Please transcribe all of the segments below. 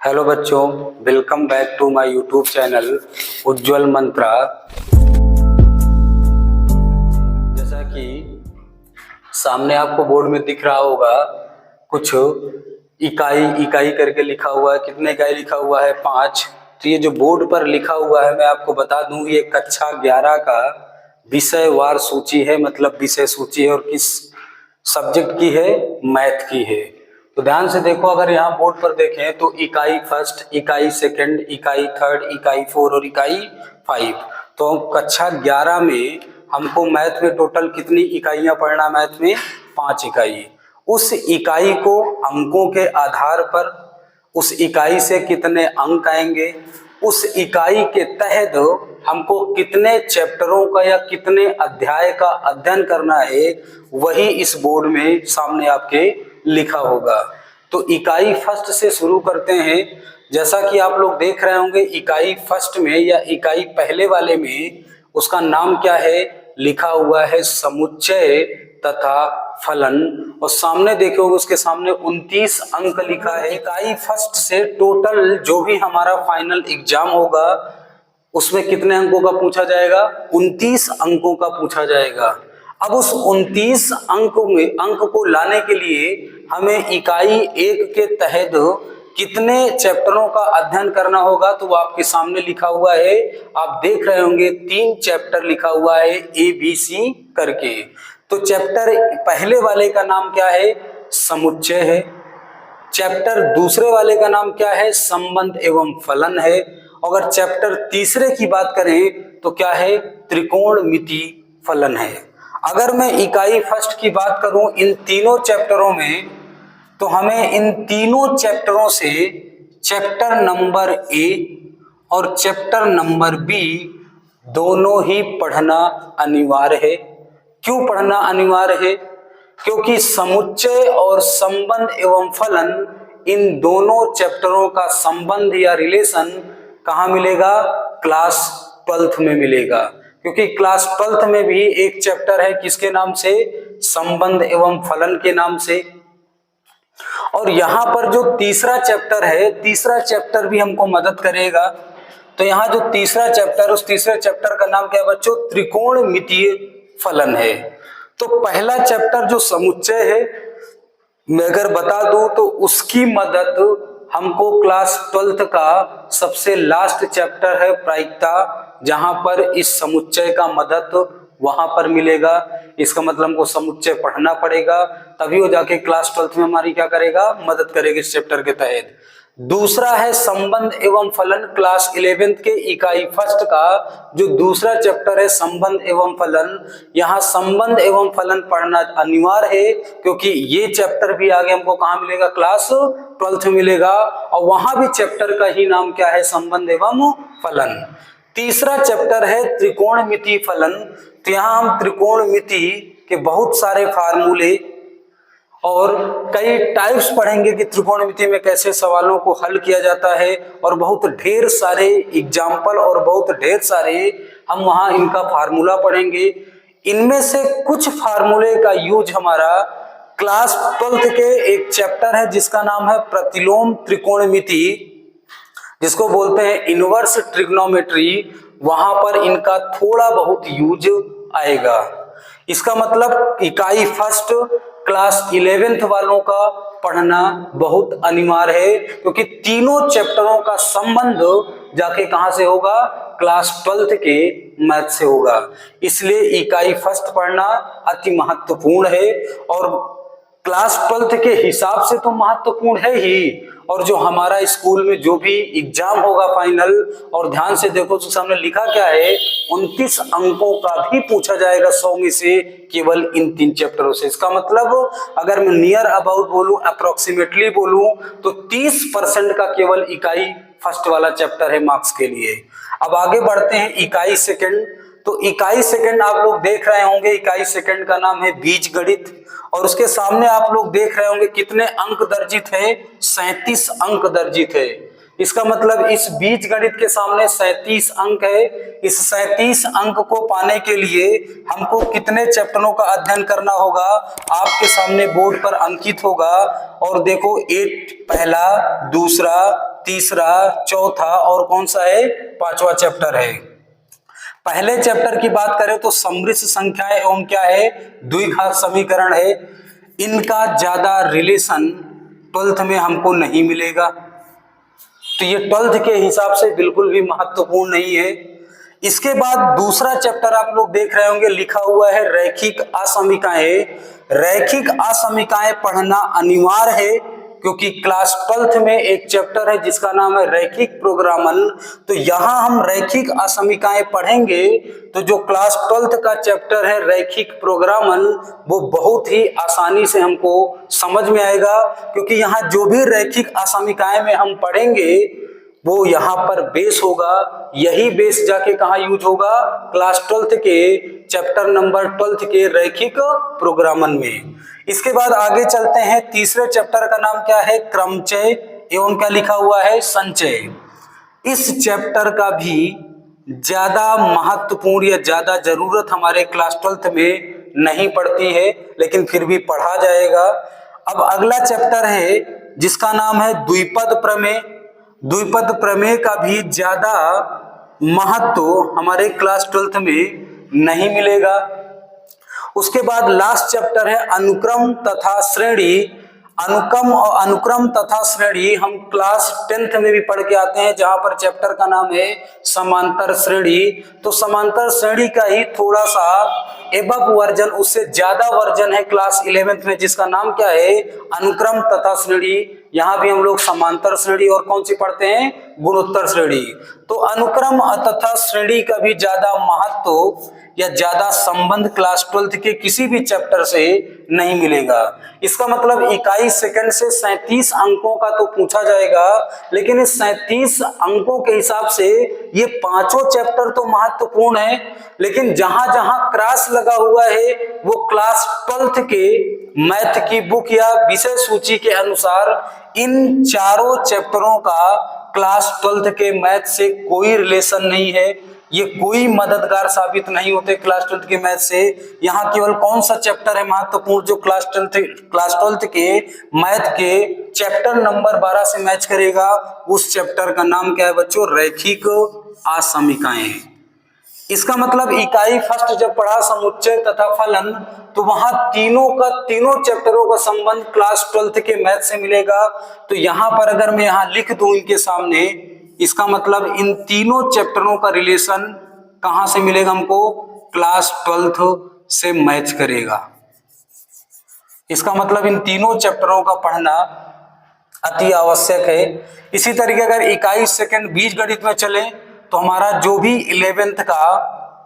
Hello बच्चों, welcome back to my YouTube channel Ujjwal Mantra. जैसा कि सामने आपको बोर्ड में दिख रहा होगा, कुछ इकाई इकाई करके लिखा हुआ है। कितने इकाई लिखा हुआ है? 5। तो ये जो बोर्ड पर लिखा हुआ है, मैं आपको बता दूं, ये कक्षा 11 का विषयवार सूची है, मतलब विषय सूची है। और किस सब्जेक्ट की है? मैथ की है। तो ध्यान से देखो, अगर यहाँ बोर्ड पर देखें तो इकाई फर्स्ट, इकाई सेकंड, इकाई थर्ड, इकाई 4 और इकाई 5। तो कक्षा 11 में हमको मैथ में टोटल कितनी इकाइयां पढ़ना? मैथ में 5 इकाई। उस इकाई को अंकों के आधार पर, उस इकाई से कितने अंक आएंगे, उस इकाई के तहत हमको कितने चैप्टरों का या कितने अध्याय का अध्ययन करना है, वही इस बोर्ड में सामने आपके लिखा होगा। तो इकाई फर्स्ट से शुरू करते हैं। जैसा कि आप लोग देख रहे होंगे, इकाई फर्स्ट में या इकाई पहले वाले में उसका नाम क्या है? लिखा हुआ है समुच्चय तथा फलन। और सामने देखोगे, उसके सामने 29 अंक लिखा है। इकाई फर्स्ट से टोटल जो भी हमारा फाइनल एग्जाम होगा, उसमें कितने अंकों का पूछा जाएगा? 29 अंकों का पूछा जाएगा। अब उस 29 अंक को लाने के लिए हमें इकाई 1 के तहत कितने चैप्टरों का अध्ययन करना होगा, तो वो आपके सामने लिखा हुआ है। आप देख रहे होंगे 3 चैप्टर लिखा हुआ है ABC करके। तो चैप्टर पहले वाले का नाम क्या है? समुच्चय है। चैप्टर दूसरे वाले का नाम क्या है? संबंध एवं फलन है। अगर चैप्टर तीसरे की बात करें तो क्या है? त्रिकोणमिति फलन है। अगर मैं इकाई फर्स्ट की बात करूं इन तीनों चैप्टरों में, तो हमें इन तीनों चैप्टरों से चैप्टर नंबर A और चैप्टर नंबर B दोनों ही पढ़ना अनिवार्य है। क्यों पढ़ना अनिवार्य है? क्योंकि समुच्चय और संबंध एवं फलन, इन दोनों चैप्टरों का संबंध या रिलेशन कहाँ मिलेगा? क्लास 12th में मिलेगा। क्योंकि क्लास 12th में भी एक चैप्टर है, किसके नाम से? संबंध एवं फलन के नाम से। और यहाँ पर जो तीसरा चैप्टर है, तीसरा चैप्टर भी हमको मदद करेगा। तो यहाँ जो तीसरा चैप्टर, उस तीसरे चैप्टर का नाम क्या है बच्चों? त्रिकोणमितीय फलन है। तो पहला चैप्टर जो समुच्चय है, मैं अगर बता दूं तो उसकी मदद हमको क्लास 12th का सबसे लास्ट चैप्टर है प्रायिकता, जहां पर इस समुच्चय का मदद वहां पर मिलेगा। इसका मतलब हमको समुच्चय पढ़ना पड़ेगा, तभी वो जाके क्लास 12th में हमारी क्या करेगा? मदद करेगा इस चैप्टर के तहत। दूसरा है संबंध एवं फलन, क्लास 11th के इकाई फर्स्ट का जो दूसरा चैप्टर है संबंध एवं फलन। यहाँ संबंध एवं फलन पढ़ना अनिवार्य है, क्योंकि ये चैप्टर भी आगे हमको कहाँ मिलेगा? क्लास 12th में मिलेगा। और वहां भी चैप्टर का ही नाम क्या है? संबंध एवं फलन। तीसरा चैप्टर है त्रिकोणमिति फलन। तो यहाँ हम त्रिकोणमिति के बहुत सारे फार्मूले और कई टाइप्स पढ़ेंगे कि त्रिकोणमिति में कैसे सवालों को हल किया जाता है, और बहुत ढेर सारे एग्जाम्पल और बहुत ढेर सारे हम वहां इनका फार्मूला पढ़ेंगे। इनमें से कुछ फार्मूले का यूज हमारा क्लास 12th के एक चैप्टर है जिसका नाम है प्रतिलोम त्रिकोणमिति, जिसको बोलते हैं इनवर्स ट्रिग्नोमेट्री, वहां पर इनका थोड़ा बहुत यूज आएगा। इसका मतलब इकाई फर्स्ट क्लास 11th वालों का पढ़ना बहुत अनिवार्य है, क्योंकि तीनों चैप्टरों का संबंध जाके कहां से होगा? क्लास 12th के मैथ से होगा। इसलिए इकाई फर्स्ट पढ़ना अति महत्वपूर्ण है, और क्लास 12th के हिसाब से तो महत्वपूर्ण है ही, और जो हमारा स्कूल में जो भी एग्जाम होगा फाइनल, और ध्यान से देखो तो सामने लिखा क्या है? 29 अंकों का भी पूछा जाएगा 100 में से केवल इन 3 चैप्टरों से। इसका मतलब अगर मैं नियर अबाउट बोलूं, अप्रोक्सीमेटली बोलूं, तो 30% का केवल इकाई फर्स्ट वाला चैप्टर है मार्क्स के लिए। अब आगे बढ़ते हैं इकाई सेकंड। तो इकाई सेकंड आप लोग देख रहे होंगे, इकाई सेकंड का नाम है बीजगणित, और उसके सामने आप लोग देख रहे होंगे कितने अंक दर्जित है? 37 अंक दर्जित है। इसका मतलब इस बीजगणित के सामने 37 अंक है। इस 37 अंक को पाने के लिए हमको कितने चैप्टरों का अध्ययन करना होगा आपके सामने बोर्ड पर अंकित होगा। और देखो एक पहला, दूसरा, तीसरा, चौथा और कौन सा है, पांचवा चैप्टर है। पहले चैप्टर की बात करें तो समृद्ध संख्याएं एवं क्या है, द्विघात समीकरण है। इनका ज्यादा रिलेशन 12th में हमको नहीं मिलेगा, तो ये 12th के हिसाब से बिल्कुल भी महत्वपूर्ण नहीं है। इसके बाद दूसरा चैप्टर आप लोग देख रहे होंगे, लिखा हुआ है रैखिक असमीकाएं। रैखिक असमीकाएं पढ़ना अनिवार्य है, क्योंकि क्लास 12th में एक चैप्टर है जिसका नाम है रैखिक प्रोग्रामन। तो यहां हम रैखिक असमीकाएं पढ़ेंगे, तो जो क्लास 12th का चैप्टर है रैखिक प्रोग्रामन, वो बहुत ही आसानी से हमको समझ में आएगा, क्योंकि यहाँ जो भी रैखिक असमीकाएं में हम पढ़ेंगे वो यहाँ पर बेस होगा। यही बेस जाके कहाँ यूज होगा, क्लास 12th के चैप्टर नंबर 12th के रैखिक प्रोग्रामन में। इसके बाद आगे चलते हैं, तीसरे चैप्टर का नाम क्या है, क्रमचय एवं क्या लिखा हुआ है, संचय। इस चैप्टर का भी ज्यादा महत्वपूर्ण या ज्यादा जरूरत हमारे क्लास 12th में नहीं पड़ती है, लेकिन फिर भी पढ़ा जाएगा। अब अगला चैप्टर है जिसका नाम है द्विपद प्रमेय। द्विपद प्रमेय का भी ज्यादा महत्व हमारे क्लास 12th में नहीं मिलेगा। उसके बाद लास्ट चैप्टर है अनुक्रम तथा श्रेणी। अनुक्रम तथा श्रेणी हम क्लास 10th में भी पढ़ के आते हैं, जहां पर चैप्टर का नाम है समांतर श्रेणी। तो समांतर श्रेणी का ही थोड़ा सा एबव वर्जन, उससे ज्यादा वर्जन है क्लास 11th में, जिसका नाम क्या है, अनुक्रम तथा श्रेणी। यहाँ भी हम लोग समांतर श्रेणी और कौन सी पढ़ते हैं, गुणोत्तर श्रेणी। तो अनुक्रम तथा श्रेणी का भी ज्यादा महत्व या ज्यादा संबंध क्लास 12th के किसी भी चैप्टर से नहीं मिलेगा। इसका मतलब इकाई सेकंड से 37 अंकों का तो पूछा जाएगा, लेकिन इस 37 अंकों के हिसाब से ये पांचों चैप्टर तो महत्वपूर्ण है, लेकिन जहां जहां क्रॉस लगा हुआ है वो क्लास 12th के मैथ की बुक या विषय सूची के अनुसार इन चारों चैप्टरों का क्लास 12th के मैथ से कोई रिलेशन नहीं है। ये कोई मददगार साबित नहीं होते क्लास 12th के मैथ से। यहाँ केवल कौन सा चैप्टर है महत्वपूर्ण जो क्लास 12th के मैथ के चैप्टर नंबर 12 से मैच करेगा, उस चैप्टर का नाम क्या है बच्चों, रैखिक असमीकाएं। इसका मतलब इकाई फर्स्ट जब पढ़ा समुच्चय तथा फलन, तो वहां तीनों चैप्टरों का संबंध क्लास 12th के मैथ से मिलेगा। तो यहां पर अगर मैं यहां लिख दूं इनके सामने, इसका मतलब इन तीनों चैप्टरों का रिलेशन कहां से मिलेगा हमको, क्लास 12th से मैच करेगा। इसका मतलब इन तीनों चैप्टरों का पढ़ना अति आवश्यक है। इसी तरीके अगर इकाई सेकंड बीजगणित में चले तो हमारा जो भी 11th का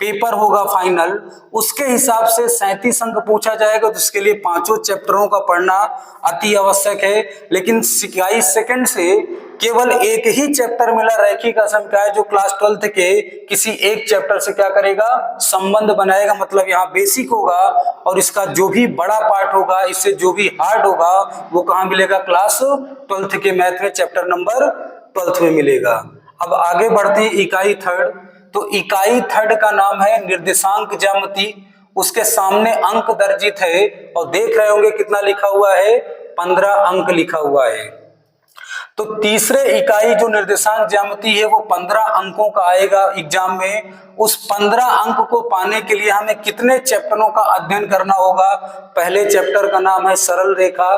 पेपर होगा फाइनल, उसके हिसाब से 37 अंक पूछा जाएगा, तो इसके लिए पांचों चैप्टरों का पढ़ना अति आवश्यक है। लेकिन इकाई सेकंड से केवल एक ही चैप्टर मिला रैखिक असमीकाएं, जो क्लास 12th के किसी एक चैप्टर से क्या करेगा, संबंध बनाएगा, मतलब यहाँ बेसिक होगा, और इसका जो भी बड़ा पार्ट होगा, इससे जो भी हार्ड होगा, वो कहाँ मिलेगा, क्लास 12th के मैथ में चैप्टर नंबर 12th में मिलेगा। अब आगे बढ़ते हैं इकाई थर्ड। तो इकाई थर्ड का नाम है निर्देशांक ज्यामिति। उसके सामने अंक दर्जित है और देख रहे होंगे कितना लिखा हुआ है, 15 अंक लिखा हुआ है। तो तीसरे इकाई जो निर्देशांक ज्यामिति है वो 15 अंकों का आएगा एग्जाम में। उस 15 अंक को पाने के लिए हमें कितने चैप्टरों का अध्ययन करना होगा, पहले चैप्टर का नाम है सरल रेखा,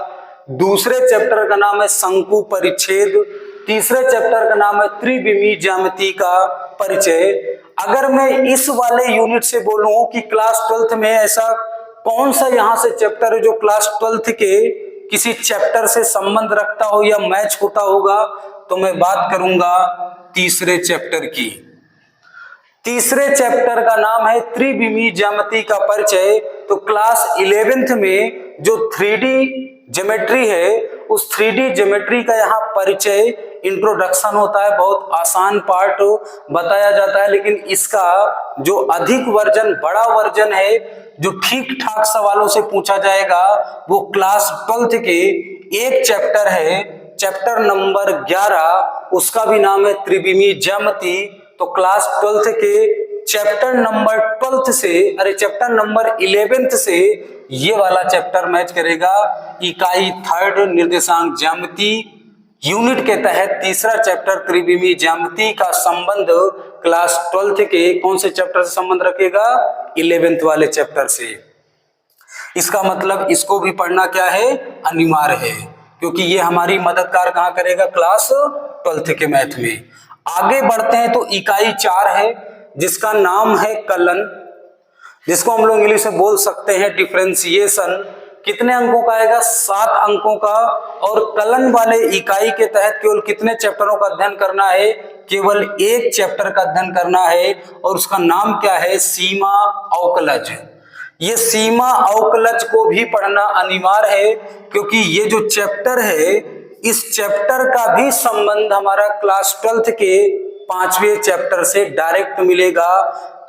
दूसरे चैप्टर का नाम है शंकु परिच्छेद, तीसरे चैप्टर का नाम है त्रिविमीय ज्यामिति का परिचय। अगर मैं इस वाले यूनिट से बोलूं कि क्लास 12th में ऐसा कौन सा यहां से चैप्टर है जो क्लास 12th के किसी चैप्टर से संबंध रखता हो या मैच होता होगा, तो मैं बात करूंगा तीसरे चैप्टर की। तीसरे चैप्टर का नाम है त्रिविमीय ज्यामिति का परिचय। तो क्लास 11th में जो 3D ज्योमेट्री है, उस 3D ज्योमेट्री का यहाँ परिचय, इंट्रोडक्शन होता है, बहुत आसान पार्ट बताया जाता है। लेकिन इसका जो अधिक वर्जन, बड़ा वर्जन है, जो ठीक ठाक सवालों से पूछा जाएगा, वो क्लास 12th के एक चैप्टर है चैप्टर नंबर 11, उसका भी नाम है त्रिविमी ज्यामिति। तो क्लास 12th के चैप्टर नंबर 12th से, अरे चैप्टर नंबर 11th से ये वाला चैप्टर मैच करेगा। इकाई 3rd निर्देशांक ज्यामिति यूनिट के तहत तीसरा चैप्टर त्रिविमी ज्यामिति का संबंध क्लास 12th के कौन से चैप्टर से संबंध रखेगा? 11th वाले चैप्टर से। इसका मतलब इसको भी पढ़ना क्या है? अनिवार्य है, क्योंकि ये हमारी मददगार कहाँ करेगा? क्लास 12th के मैथ में। आगे बढ़ते हैं तो इकाई 4 है जिसका नाम है कलन, जिसको हम लोग इंग्लिश में बोल सकते हैं डिफरेंशिएशन। कितने अंकों का आएगा? 7 अंकों का। और कलन वाले इकाई के तहत केवल कितने चैप्टरों का अध्ययन करना है? केवल एक चैप्टर का अध्ययन करना है, और उसका नाम क्या है? सीमा अवकलज। ये सीमा अवकलज को भी पढ़ना अनिवार्य है, क्योंकि ये जो चैप्टर है इस चैप्टर का भी संबंध हमारा क्लास 12th के 5वें चैप्टर से डायरेक्ट मिलेगा।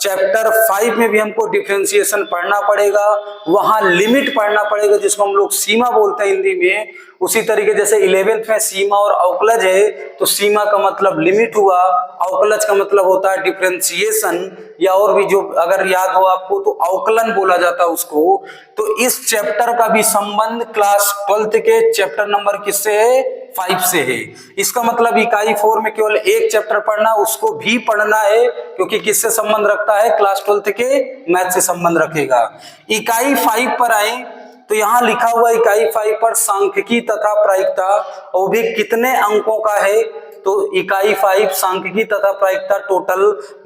चैप्टर 5 में भी हमको डिफरेंशिएशन पढ़ना पड़ेगा, वहां लिमिट पढ़ना पड़ेगा जिसको हम लोग सीमा बोलते हैं हिंदी में। उसी तरीके जैसे 11th में सीमा और अवकलज है, तो सीमा का मतलब लिमिट हुआ, अवकलज का मतलब होता है डिफरेंशिएशन, या और भी जो अगर याद हो आपको तो अवकलन बोला जाता है उसको। तो इस चैप्टर का भी संबंध क्लास 12th के चैप्टर नंबर किससे है? 5 से है। इसका मतलब इकाई 4 में केवल एक चैप्टर पढ़ना, उसको भी पढ़ना है, क्योंकि किससे संबंध रखता है? क्लास 12th के मैथ से संबंध रखेगा। इकाई 5 पर आए तो यहाँ लिखा हुआ इकाई 5 पर सांख्यिकी तथा प्रायिकता, वो भी कितने अंकों का है? तो इकाई 5 सांख्यिकी तथा प्रायिकता टोटल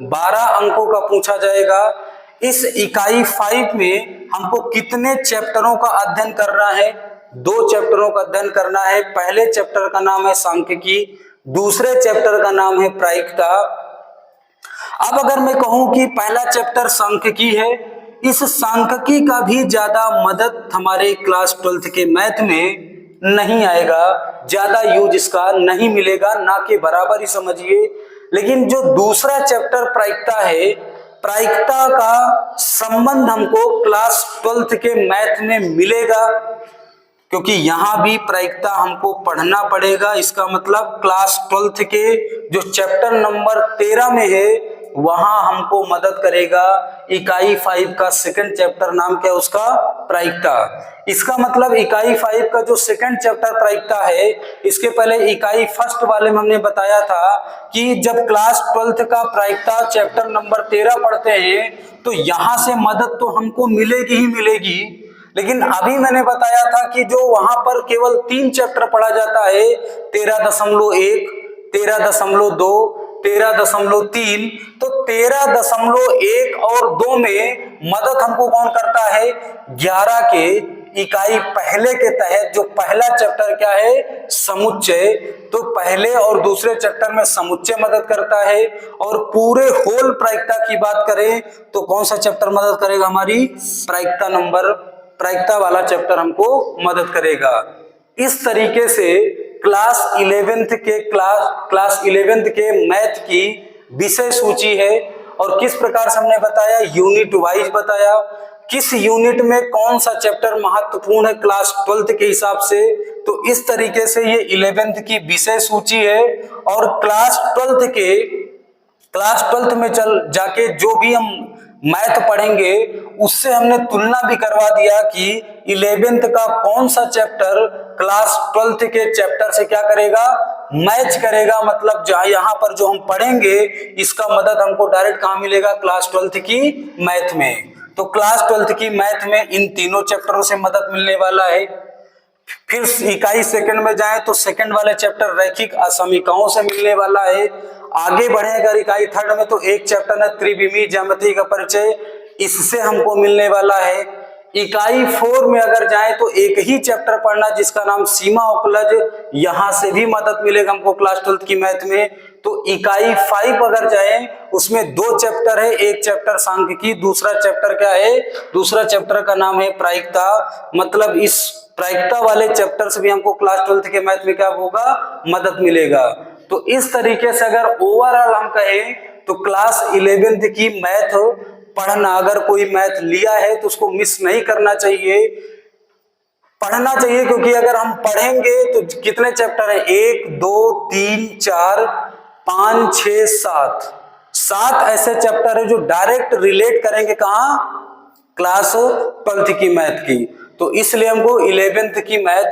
12 अंकों का पूछा जाएगा। इस इकाई 5 में हमको कितने चैप्टरों का अध्ययन करना है? 2 चैप्टरों का अध्ययन करना है। पहले चैप्टर का नाम है सांख्यिकी, दूसरे चैप्टर का नाम है प्रायिकता। अब अगर मैं कहूं कि पहला चैप्टर सांख्यिकी है, इस सांख्यिकी का भी ज्यादा मदद हमारे क्लास 12th के मैथ में नहीं आएगा, ज्यादा यूज इसका नहीं मिलेगा, ना कि बराबर ही समझिए। लेकिन जो दूसरा चैप्टर प्रायिकता है, प्रायिकता का संबंध हमको क्लास 12th के मैथ में मिलेगा, क्योंकि यहां भी प्रायिकता हमको पढ़ना पड़ेगा। इसका मतलब क्लास 12th के जो चैप्टर नंबर 13 में है वहां हमको मदद करेगा। इकाई 5 का सेकंड चैप्टर नाम क्या है उसका? प्रायिकता। इसका मतलब इकाई 5 का जो सेकंड चैप्टर प्रायिकता है, इसके पहले इकाई 1 वाले में हमने बताया था कि जब क्लास 12th का प्रायिकता चैप्टर नंबर 13 पढ़ते हैं तो यहां से मदद तो हमको मिलेगी ही मिलेगी। लेकिन अभी मैंने बताया था कि जो वहां पर केवल 3 चैप्टर पढ़ा जाता है, 13.1, 13.2, 13.3, तो 13.1 और 2 में मदद हमको कौन करता है? 11 के इकाई पहले के तहत जो पहला चैप्टर क्या है? समुच्चय। तो पहले और दूसरे चैप्टर में समुच्चय मदद करता है। और पूरे होल प्रायिकता की बात करें तो कौन सा चैप्टर मदद करेगा? हमारी प्रायिकता वाला चैप्टर हमको मदद करेगा। इस तरीके से क्लास 11th के मैथ की विषय सूची है। और किस प्रकार से हमने बताया? यूनिट वाइज बताया, किस यूनिट में कौन सा चैप्टर महत्वपूर्ण है क्लास 12th के हिसाब से। तो इस तरीके से ये 11th की विषय सूची है। और क्लास 12th में जाके जो भी हम मैथ पढ़ेंगे उससे हमने तुलना भी करवा दिया कि 11th का कौन सा चैप्टर क्लास 12th के चैप्टर से क्या करेगा? मैच करेगा। मतलब जहां यहाँ पर जो हम पढ़ेंगे इसका मदद हमको डायरेक्ट कहाँ मिलेगा? क्लास 12th की मैथ में। तो क्लास 12th की मैथ में इन तीनों चैप्टरों से मदद मिलने वाला है। फिर इकाई सेकंड में जाए तो सेकंड वाले चैप्टर रैखिक असमीकाओं से मिलने वाला है। आगे बढ़े अगर इकाई 3rd में तो एक चैप्टर है त्रिविमी ज्यामिति का परिचय, इससे हमको मिलने वाला है। इकाई 4 में अगर जाए तो एक ही चैप्टर पढ़ना जिसका नाम सीमा अवकलज, यहां से भी मदद मिलेगा हमको क्लास 12th की मैथ में। तो इकाई 5 अगर जाए उसमें 2 चैप्टर है, एक चैप्टर सांख्यिकी, दूसरा चैप्टर क्या है? दूसरा चैप्टर का नाम है प्रायिकता। मतलब इस प्रायिकता वाले चैप्टर से भी हमको क्लास 12th के मैथ में क्या होगा? मदद मिलेगा। तो इस तरीके से अगर ओवरऑल हम कहें तो क्लास 11th की मैथ पढ़ना, अगर कोई मैथ लिया है तो उसको मिस नहीं करना चाहिए। पढ़ना चाहिए, क्योंकि अगर हम पढ़ेंगे तो कितने चैप्टर है, 1 2 3 4 5 6 7, 7 ऐसे चैप्टर है जो डायरेक्ट रिलेट करेंगे कहां, क्लास 12th की मैथ की। तो इसलिए हमको 11th की मैथ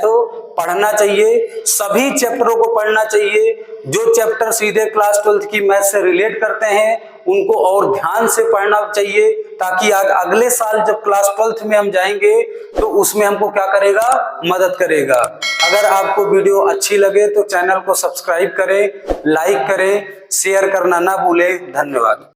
पढ़ना चाहिए, सभी चैप्टरों को पढ़ना चाहिए। जो चैप्टर सीधे क्लास 12th की मैथ से रिलेट करते हैं उनको और ध्यान से पढ़ना चाहिए, ताकि अगले साल जब क्लास 12th में हम जाएंगे तो उसमें हमको क्या करेगा, मदद करेगा। अगर आपको वीडियो अच्छी लगे तो चैनल को सब्सक्राइब करें, लाइक करें, शेयर करना ना भूलें। धन्यवाद।